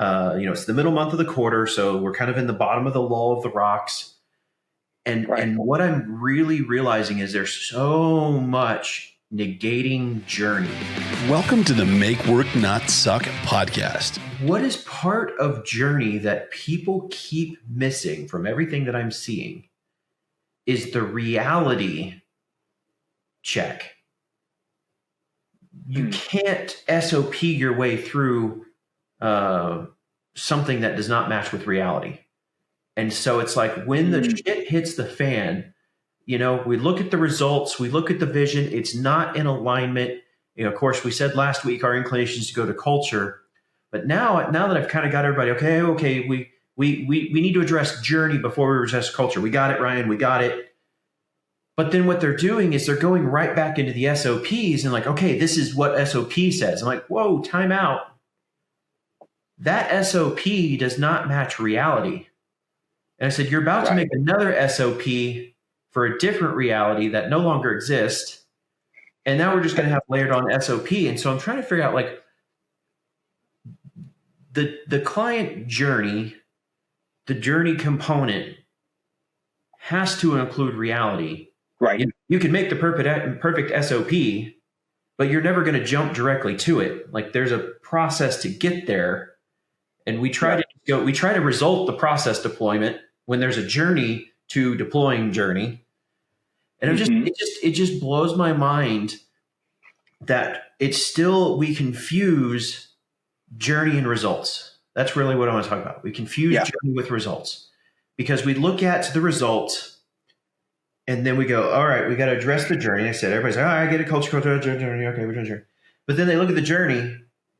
It's the middle month of the quarter, so we're kind of in the bottom of the lull of the rocks. And what I'm really realizing is there's so much negating journey. Welcome to the Make Work Not Suck podcast. What is part of journey that people keep missing from everything that I'm seeing is the reality check. You can't SOP your way through something that does not match with reality. And so it's like when the shit hits the fan, we look at the results, we look at the vision, it's not in alignment. Of course, we said last week our inclination is to go to culture. But now that I've kind of got everybody, okay, we need to address journey before we address culture. We got it, Ryan, we got it. But then what they're doing is they're going right back into the SOPs and like, okay, this is what SOP says. I'm like, whoa, time out. That SOP does not match reality. And I said, you're about to make another SOP for a different reality that no longer exists. And now we're just going to have layered on SOP. And so I'm trying to figure out like the client journey, the journey component has to include reality. Right. You can make the perfect SOP, but you're never going to jump directly to it. Like there's a process to get there. And we try to result the process deployment when there's a journey to deploying journey. And it just blows my mind that we confuse journey and results. That's really what I want to talk about. We confuse journey with results because we look at the results and then we go, all right, we got to address the journey. I said, everybody's like, I get a culture, journey. Okay, we're doing journey. But then they look at the journey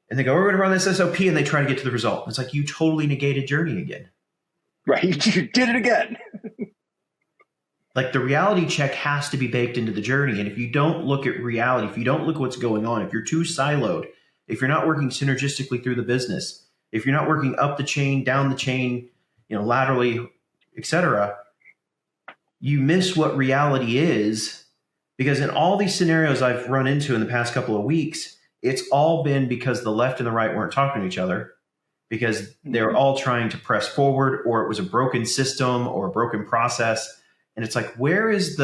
and they go, we're going to run this SOP, and they try to get to the result. It's like you totally negated journey again. Right. You did it again. Like the reality check has to be baked into the journey. And if you don't look at reality, if you don't look at what's going on, if you're too siloed, if you're not working synergistically through the business, if you're not working up the chain, down the chain, laterally, etc., you miss what reality is. Because in all these scenarios I've run into in the past couple of weeks, it's all been because the left and the right weren't talking to each other because they were all trying to press forward, or it was a broken system or a broken process. And it's like, where is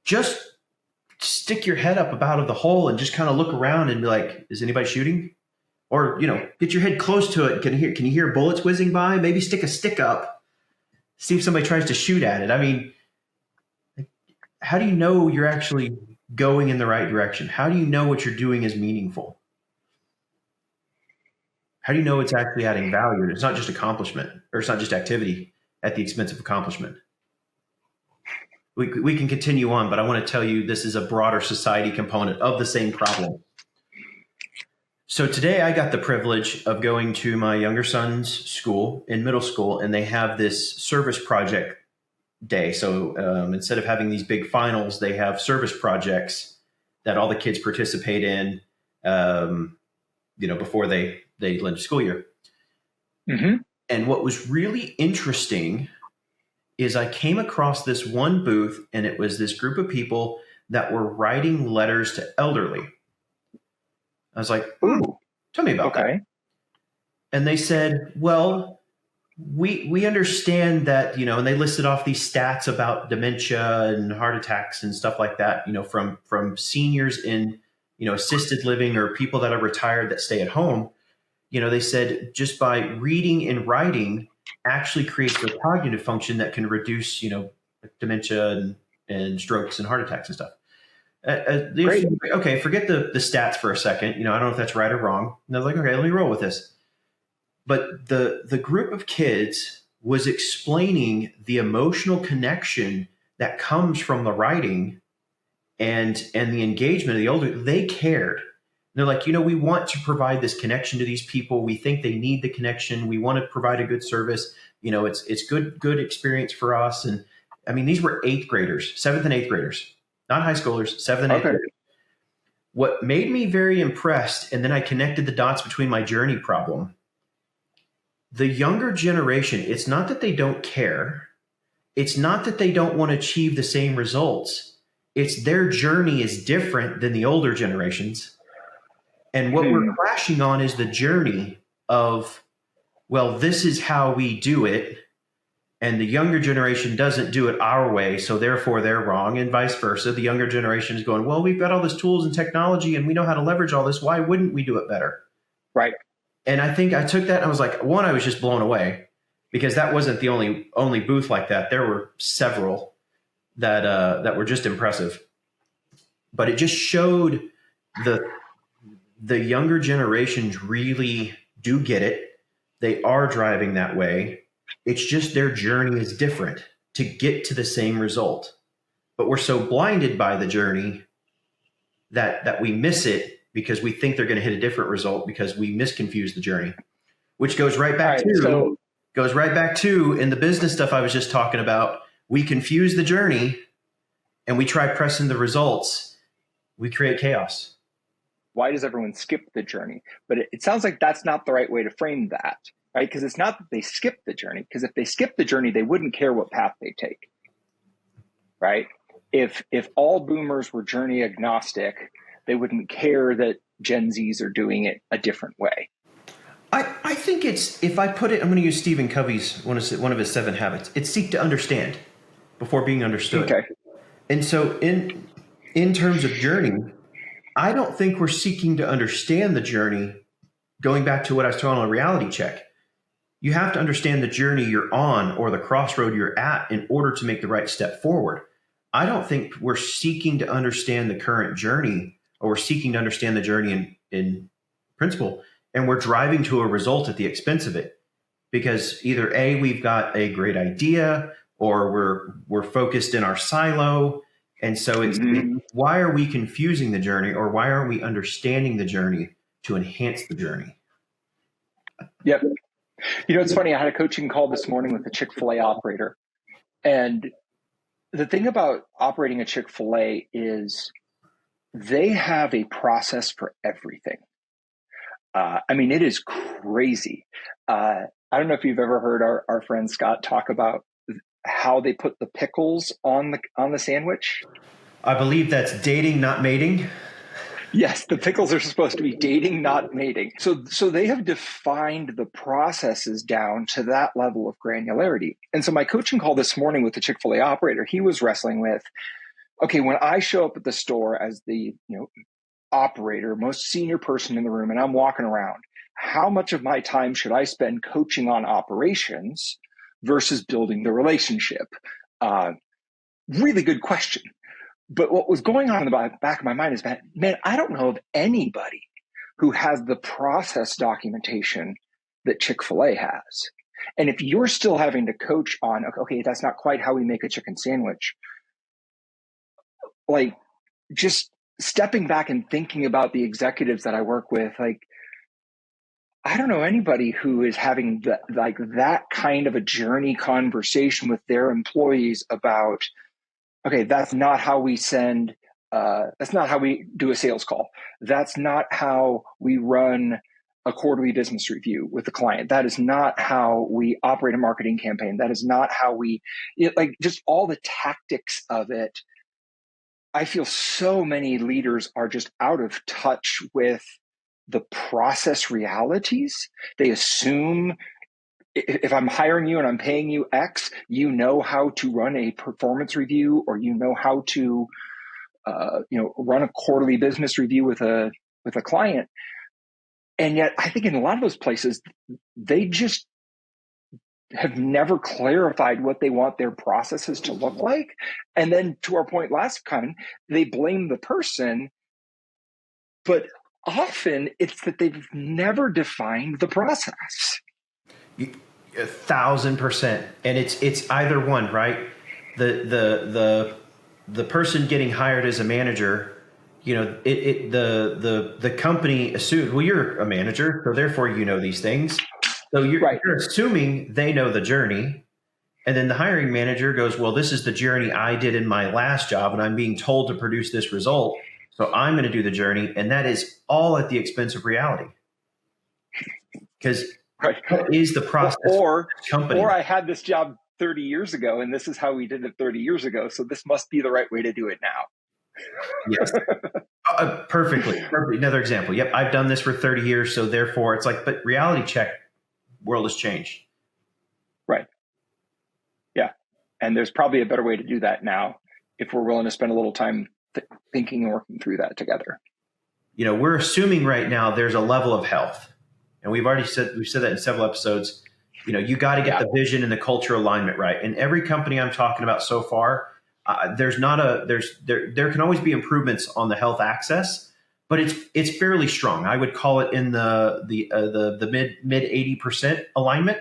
just stick your head up out of the hole and just kind of look around and be like, is anybody shooting? Or, get your head close to it. Can you hear bullets whizzing by? Maybe stick a stick up, see if somebody tries to shoot at it. I mean, how do you know you're actually going in the right direction? How do you know what you're doing is meaningful? How do you know it's actually adding value? It's not just accomplishment, or it's not just activity at the expense of accomplishment. We can continue on, but I want to tell you this is a broader society component of the same problem. So today I got the privilege of going to my younger son's school in middle school, and they have this service project day. So instead of having these big finals, they have service projects that all the kids participate in, before they end the school year. Mm-hmm. And what was really interesting is I came across this one booth, and it was this group of people that were writing letters to elderly. I was like, ooh, tell me about that. And they said, well, we understand that, and they listed off these stats about dementia and heart attacks and stuff like that, from seniors in, assisted living or people that are retired that stay at home. They said just by reading and writing actually creates the cognitive function that can reduce, dementia and strokes and heart attacks and stuff. Okay, forget the stats for a second. I don't know if that's right or wrong. And I was like, okay, let me roll with this. But the group of kids was explaining the emotional connection that comes from the writing and the engagement of the older. They cared. And they're like, we want to provide this connection to these people. We think they need the connection. We want to provide a good service. It's good experience for us. And I mean, these were 8th graders, 7th and 8th graders, not high schoolers, 7th and 8th graders. What made me very impressed, and then I connected the dots between my journey problem. The younger generation, it's not that they don't care. It's not that they don't want to achieve the same results. It's their journey is different than the older generations. And what we're clashing on is the journey of, well, this is how we do it, and the younger generation doesn't do it our way, so therefore they're wrong, and vice versa. The younger generation is going, well, we've got all these tools and technology and we know how to leverage all this. Why wouldn't we do it better? Right. And I think I took that and I was like, one, I was just blown away, because that wasn't the only booth like that. There were several that were just impressive. But it just showed the younger generations really do get it. They are driving that way. It's just their journey is different to get to the same result. But we're so blinded by the journey that we miss it, because we think they're going to hit a different result because we misconfuse the journey, which goes right back to in the business stuff I was just talking about. We confuse the journey and we try pressing the results. We create chaos. Why does everyone skip the journey? But it sounds like that's not the right way to frame that, right? Because it's not that they skip the journey, because if they skip the journey, they wouldn't care what path they take, right? If all boomers were journey agnostic, they wouldn't care that Gen Zs are doing it a different way. I think it's, if I put it, I'm going to use Stephen Covey's, one of his 7 habits. It's seek to understand before being understood. Okay. And so in terms of journey, I don't think we're seeking to understand the journey. Going back to what I was talking on a reality check, you have to understand the journey you're on or the crossroad you're at in order to make the right step forward. I don't think we're seeking to understand the current journey, or we're seeking to understand the journey in principle, and we're driving to a result at the expense of it. Because either A, we've got a great idea, or we're focused in our silo. And so it's why are we confusing the journey, or why aren't we understanding the journey to enhance the journey? Yep. You know, it's funny. I had a coaching call this morning with a Chick-fil-A operator. And the thing about operating a Chick-fil-A is they have a process for everything. I mean, it is crazy. I don't know if you've ever heard our friend Scott talk about how they put the pickles on the sandwich. I believe that's dating, not mating. Yes, the pickles are supposed to be dating, not mating. So they have defined the processes down to that level of granularity. And so my coaching call this morning with the Chick-fil-A operator, he was wrestling with, okay, when I show up at the store as the operator, most senior person in the room, and I'm walking around, how much of my time should I spend coaching on operations versus building the relationship? Really good question. But what was going on in the back of my mind is that, man, I don't know of anybody who has the process documentation that Chick-fil-A has. And if you're still having to coach on, okay, that's not quite how we make a chicken sandwich, like just stepping back and thinking about the executives that I work with, like, I don't know anybody who is having that kind of a journey conversation with their employees about, okay, that's not how we that's not how we do a sales call. That's not how we run a quarterly business review with the client. That is not how we operate a marketing campaign. That is not how just all the tactics of it. I feel so many leaders are just out of touch with the process realities. They assume if I'm hiring you and I'm paying you X, you know how to run a performance review, or you know how to run a quarterly business review with a client. And yet I think in a lot of those places, they just have never clarified what they want their processes to look like. And then to our point last time, they blame the person, but often it's that they've never defined the process. 1,000%. And it's either one, right? The person getting hired as a manager, the company assumes, well, you're a manager, so therefore you know these things. So you're assuming they know the journey. And then the hiring manager goes, well, this is the journey I did in my last job, and I'm being told to produce this result. So I'm going to do the journey. And that is all at the expense of reality. Because what is the process or company? Or I had this job 30 years ago, and this is how we did it 30 years ago. So this must be the right way to do it now. Yes. Perfectly. Another example. Yep. I've done this for 30 years. So therefore it's like, but reality check, world has changed. Right. Yeah. And there's probably a better way to do that now if we're willing to spend a little time thinking and working through that together. We're assuming right now there's a level of health. And we've said that in several episodes. You got to get the vision and the culture alignment right. And every company I'm talking about so far, there can always be improvements on the health access, but it's fairly strong. I would call it in the mid 80% alignment.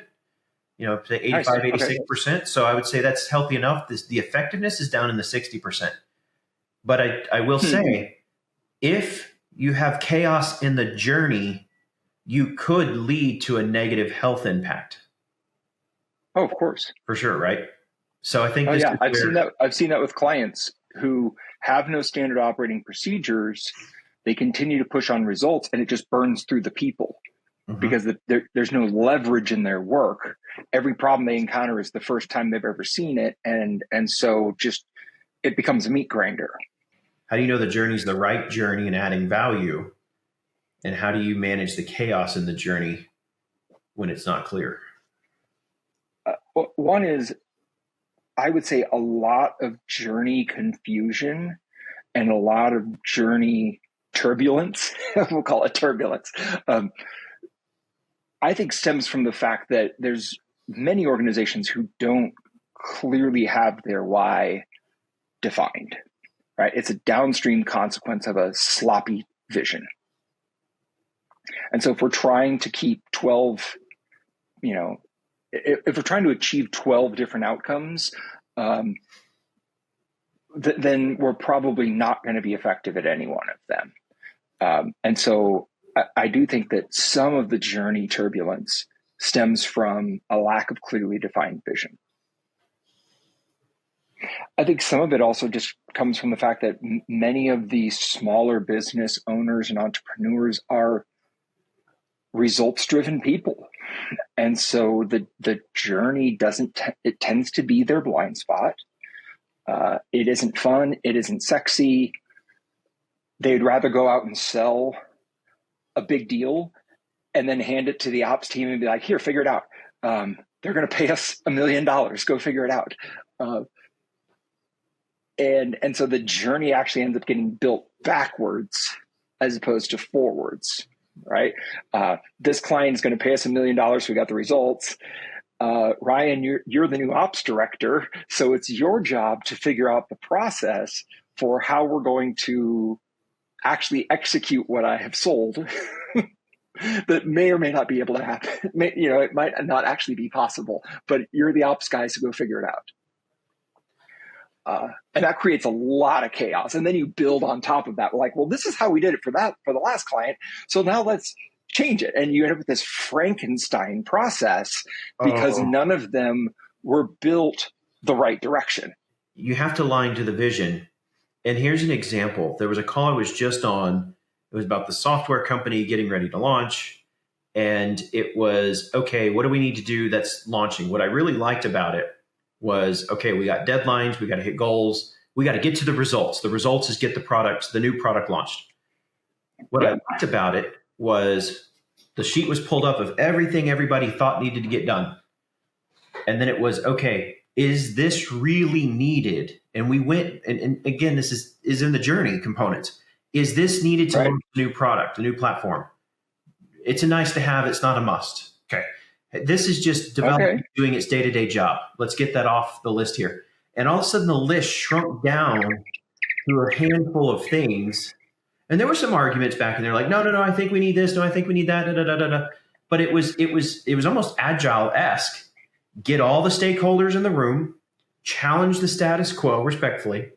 To 85, 86%. Okay. So I would say that's healthy enough. The effectiveness is down in the 60%. But I will say, if you have chaos in the journey, you could lead to a negative health impact. Oh, of course. For sure, right? So I think I've seen that with clients who have no standard operating procedures. They continue to push on results, and it just burns through the people. Mm-hmm. Because there's no leverage in their work. Every problem they encounter is the first time they've ever seen it. And so just it becomes a meat grinder. How do you know the journey is the right journey and adding value? And how do you manage the chaos in the journey when it's not clear? One is, I would say, a lot of journey confusion and a lot of journey turbulence. We'll call it turbulence. I think stems from the fact that there's many organizations who don't clearly have their why defined, right? It's a downstream consequence of a sloppy vision. And so if we're trying to keep 12, if we're trying to achieve 12 different outcomes, then we're probably not going to be effective at any one of them. And so I do think that some of the journey turbulence stems from a lack of clearly defined vision. I think some of it also just comes from the fact that many of the smaller business owners and entrepreneurs are results-driven people. And so the journey it tends to be their blind spot. It isn't fun. It isn't sexy. They'd rather go out and sell a big deal and then hand it to the ops team and be like, here, figure it out. They're going to pay us $1 million. Go figure it out. And so the journey actually ends up getting built backwards as opposed to forwards, right? This client is going to pay us $1 million. So we got the results. Ryan, you're the new ops director. So it's your job to figure out the process for how we're going to actually execute what I have sold that may or may not be able to happen. It might not actually be possible, but you're the ops guys to go figure it out. And that creates a lot of chaos. And then you build on top of that. We're like, well, this is how we did it for the last client. So now let's change it. And you end up with this Frankenstein process because none of them were built the right direction. You have to align to the vision. And here's an example. There was a call I was just on. It was about the software company getting ready to launch. And it was, okay, what do we need to do that's launching? What I really liked about it was, okay, we got deadlines. We got to hit goals. We got to get to the results. The results is get the new product launched. What I liked about it was the sheet was pulled up of everything everybody thought needed to get done. And then it was, okay, is this really needed? And we went, and again, this is in the journey components. Is this needed to launch a new product, a new platform? It's a nice to have. It's not a must. Okay. This is just developing, doing its day-to-day job. Let's get that off the list here. And all of a sudden the list shrunk down to a handful of things. And there were some arguments back in there like, no, I think we need this. No, I think we need that. But it was almost Agile-esque. Get all the stakeholders in the room, challenge the status quo respectfully,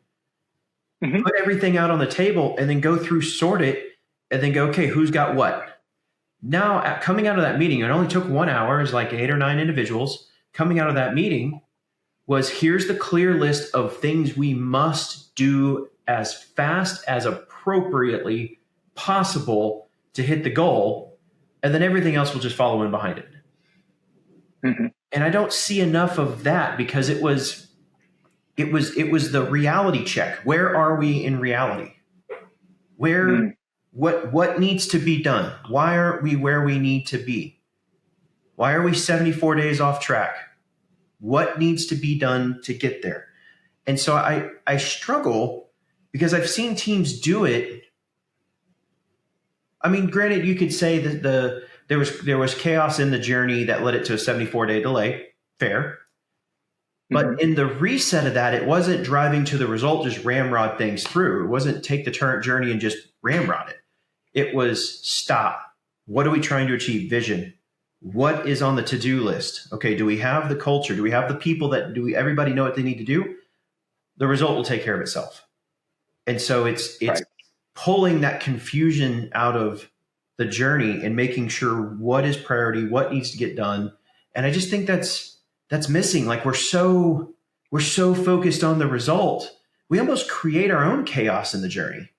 put everything out on the table, and then go through, sort it, and then go, okay, who's got what? Now, coming out of that meeting, it only took 1 hour. It's like 8 or 9 individuals. Coming out of that meeting was, here's the clear list of things we must do as fast as appropriately possible to hit the goal, and then everything else will just follow in behind it. And I don't see enough of that because it was the reality check. Where are we in reality? What needs to be done? Why aren't we where we need to be? Why are we 74 days off track? What needs to be done to get there? And so I struggle because I've seen teams do it. I mean, granted, you could say that there was chaos in the journey that led it to a 74-day delay. Fair. But in the reset of that, it wasn't driving to the result, just ramrod things through. It wasn't take the current journey and just ramrod it. It was stop. What are we trying to achieve? Vision. What is on the to-do list? Okay, do we have the culture? Do we have the people everybody know what they need to do? The result will take care of itself. And so it's Right. pulling that confusion out of the journey and making sure what is priority, what needs to get done. And I just think that's missing. Like we're so focused on the result. We almost create our own chaos in the journey.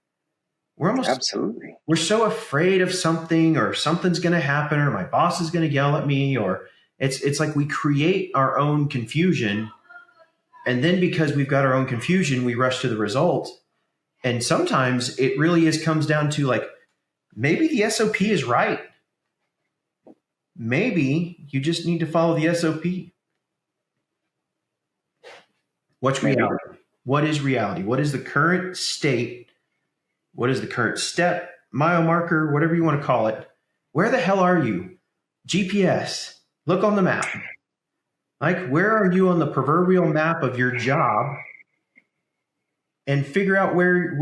Absolutely. We're so afraid of something, or something's going to happen, or my boss is going to yell at me, or it's like we create our own confusion. And then because we've got our own confusion, we rush to the result. And sometimes it really comes down to like, maybe the SOP is right. Maybe you just need to follow the SOP. What's reality? What is reality? What is the current state? What is the current step, mile marker, whatever you want to call it? Where the hell are you? GPS. Look on the map. Like, where are you on the proverbial map of your job? And figure out where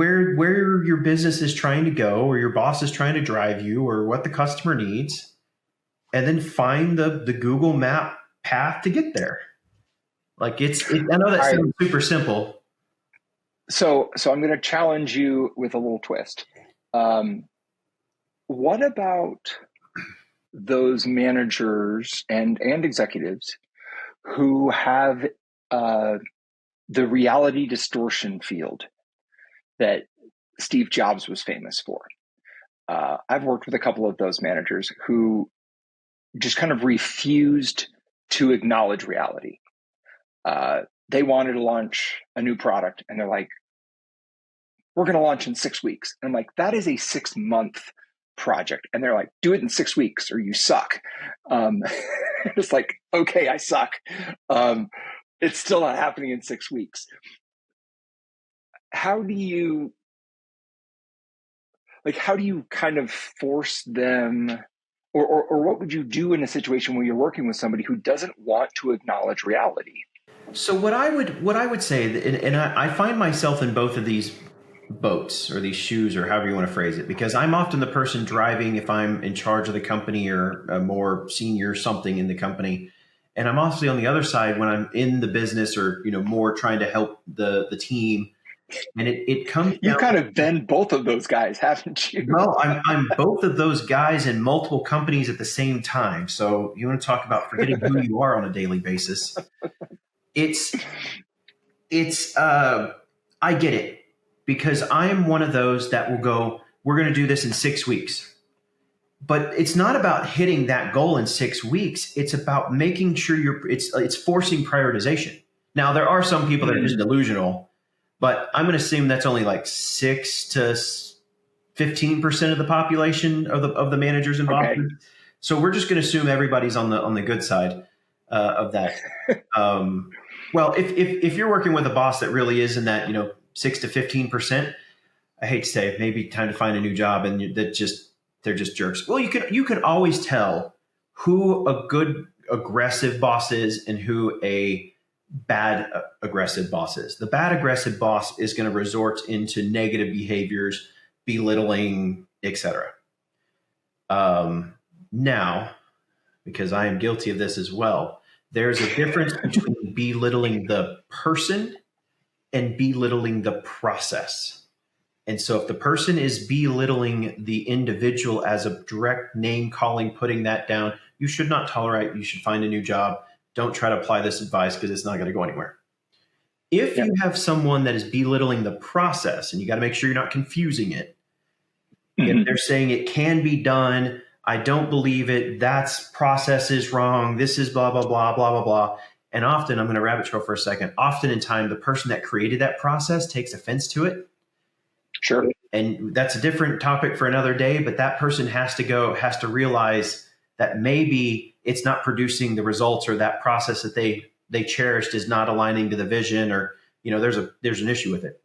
your business is trying to go, or your boss is trying to drive you, or what the customer needs. And then find the Google Map path to get there. Like I know that sounds super simple. So I'm going to challenge you with a little twist. What about those managers and executives who have the reality distortion field that Steve Jobs was famous for? I've worked with a couple of those managers who just kind of refused to acknowledge reality. They wanted to launch a new product, and they're like, we're going to launch in 6 weeks. And I'm like, that is a 6-month project. And they're like, do it in 6 weeks or you suck. It's like, okay, I suck. It's still not happening in 6 weeks. How do you kind of force them, or what would you do in a situation where you're working with somebody who doesn't want to acknowledge reality? So what I would say, and I find myself in both of these boats, or these shoes, or however you want to phrase it, because I'm often the person driving if I'm in charge of the company, or a more senior something in the company. And I'm also on the other side when I'm in the business, or more trying to help the team. And it comes down. You kind of been both of those guys, haven't you? Well, I'm both of those guys in multiple companies at the same time. So you want to talk about forgetting who you are on a daily basis. I get it, because I am one of those that will go, we're going to do this in 6 weeks. But it's not about hitting that goal in 6 weeks. It's about making sure it's forcing prioritization. Now, there are some people that are just delusional, but I'm going to assume that's only like 6 to 15% of the population of the managers and bosses. Okay. So we're just going to assume everybody's on the good side of that. Well, if you're working with a boss that really is in that 6 to 15%, I hate to say it, maybe time to find a new job, and they're just jerks. Well, you can always tell who a good aggressive boss is and who a bad aggressive boss is. The bad aggressive boss is going to resort into negative behaviors, belittling, etc. Now, because I am guilty of this as well, there's a difference between belittling the person and belittling the process. And so if the person is belittling the individual as a direct name calling, putting that down, you should not tolerate. You should find a new job. Don't try to apply this advice because it's not going to go anywhere. If you have someone that is belittling the process, and you got to make sure you're not confusing it. If they're saying it can be done, I don't believe it, that's process is wrong, this is blah, blah, blah, blah, blah, blah. And often, I'm going to rabbit trail for a second, often in time, the person that created that process takes offense to it. Sure. And that's a different topic for another day, but that person has to realize that maybe it's not producing the results, or that process that they cherished is not aligning to the vision, or, there's an issue with it.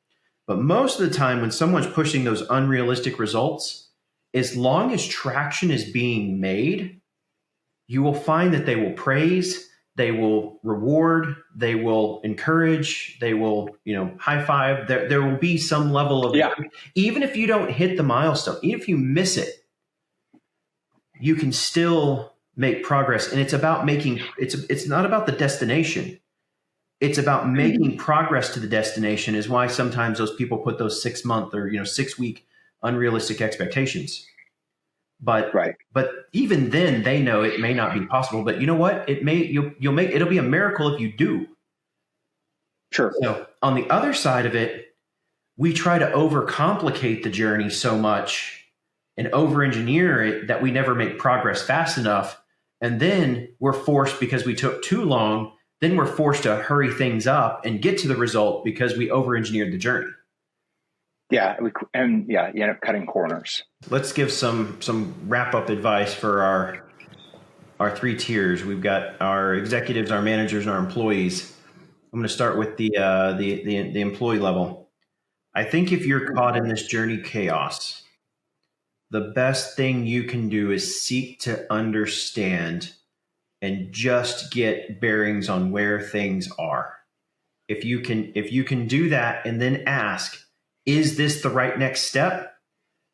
But most of the time when someone's pushing those unrealistic results, as long as traction is being made, you will find that they will praise, they will reward, they will encourage, they will, high five. There will be some level of, even if you don't hit the milestone, even if you miss it, you can still make progress. And it's about it's not about the destination. It's about making progress to the destination, is why sometimes those people put those 6 month or, 6 week unrealistic expectations. But even then they know it may not be possible, but you know what? It'll be a miracle if you do. Sure. So on the other side of it, we try to overcomplicate the journey so much and over-engineer it that we never make progress fast enough. And then we're forced, because we took too long, then we're forced to hurry things up and get to the result because we over-engineered the journey. Yeah, you end up cutting corners. Let's give some wrap-up advice for our 3 tiers. We've got our executives, our managers, and our employees. I'm going to start with the employee level. I think if you're caught in this journey chaos, the best thing you can do is seek to understand and just get bearings on where things are. If you can do that and then ask, is this the right next step?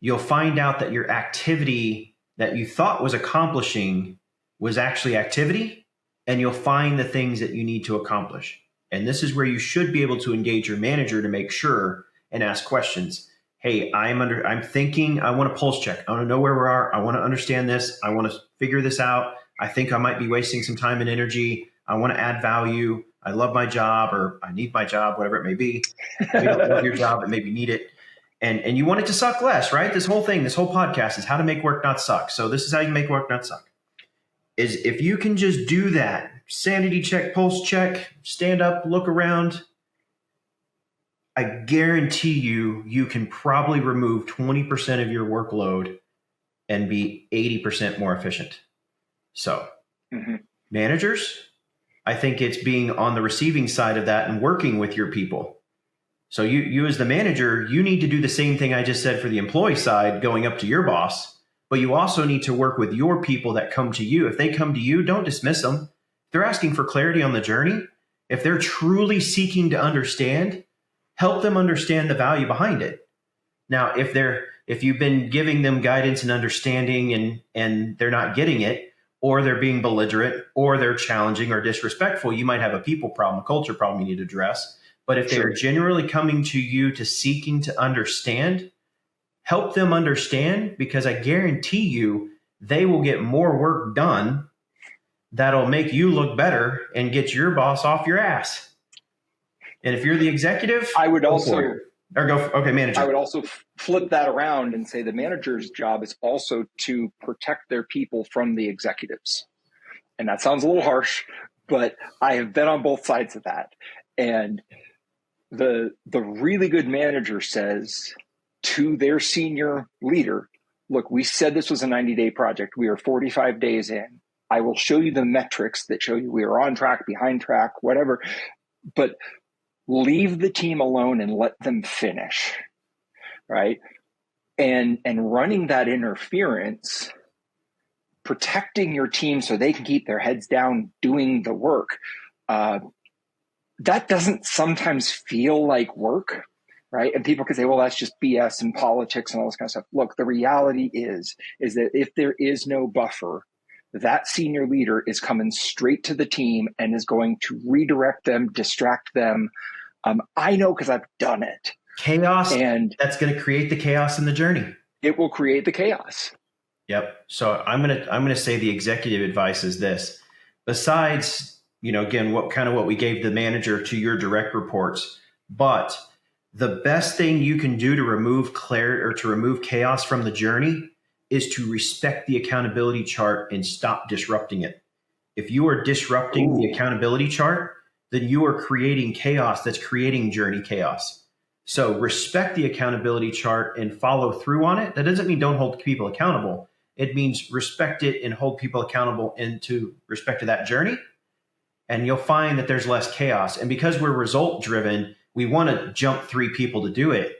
You'll find out that your activity that you thought was accomplishing was actually activity, and you'll find the things that you need to accomplish. And this is where you should be able to engage your manager to make sure and ask questions. Hey, I'm thinking, I want to pulse check. I want to know where we are. I want to understand this. I want to figure this out. I think I might be wasting some time and energy. I want to add value. I love my job, or I need my job, whatever it may be. If you don't love your job, but maybe need it. And you want it to suck less, right? This whole podcast is how to make work not suck. So this is how you make work not suck. Is if you can just do that, sanity check, pulse check, stand up, look around, I guarantee you can probably remove 20% of your workload and be 80% more efficient. So managers, I think it's being on the receiving side of that and working with your people. So you as the manager, you need to do the same thing I just said for the employee side, going up to your boss, but you also need to work with your people that come to you. If they come to you, don't dismiss them. If they're asking for clarity on the journey, if they're truly seeking to understand, help them understand the value behind it. Now, if you've been giving them guidance and understanding and they're not getting it, or they're being belligerent, or they're challenging or disrespectful, you might have a people problem, a culture problem you need to address. But if they're genuinely coming to you to seeking to understand, help them understand, because I guarantee you they will get more work done that'll make you look better and get your boss off your ass. And if you're the executive, manager. I would also flip that around and say the manager's job is also to protect their people from the executives. And that sounds a little harsh, but I have been on both sides of that. And the really good manager says to their senior leader, look, we said this was a 90-day project. We are 45 days in. I will show you the metrics that show you we are on track, behind track, whatever. But leave the team alone and let them finish, right? And running that interference, protecting your team so they can keep their heads down doing the work, that doesn't sometimes feel like work, right? And people can say, well, that's just BS and politics and all this kind of stuff. Look, the reality is that if there is no buffer, that senior leader is coming straight to the team and is going to redirect them, distract them. I know because I've done it. Chaos, and that's going to create the chaos in the journey. It will create the chaos. Yep. So I'm gonna say the executive advice is this. Besides, again, what we gave the manager to your direct reports, but the best thing you can do to remove clarity or to remove chaos from the journey is to respect the accountability chart and stop disrupting it. If you are disrupting the accountability chart, then you are creating chaos that's creating journey chaos. So respect the accountability chart and follow through on it. That doesn't mean don't hold people accountable. It means respect it and hold people accountable into respect to that journey. And you'll find that there's less chaos. And because we're result driven, we want to jump 3 people to do it.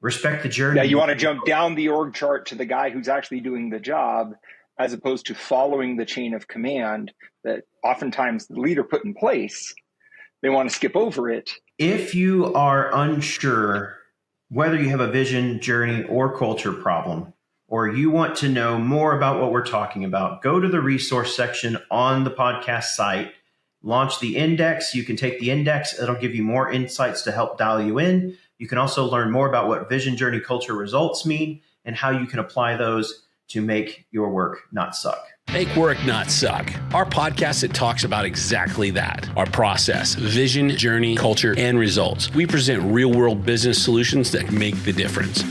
Respect the journey. Yeah, you want to jump down the org chart to the guy who's actually doing the job, as opposed to following the chain of command that oftentimes the leader put in place. They want to skip over it. If you are unsure whether you have a vision, journey, or culture problem, or you want to know more about what we're talking about, go to the resource section on the podcast site, launch the index. You can take the index. It'll give you more insights to help dial you in. You can also learn more about what vision, journey, culture, results mean and how you can apply those to make your work not suck. Make work not suck. Our podcast that talks about exactly that. Our process, vision, journey, culture, and results. We present real-world business solutions that make the difference.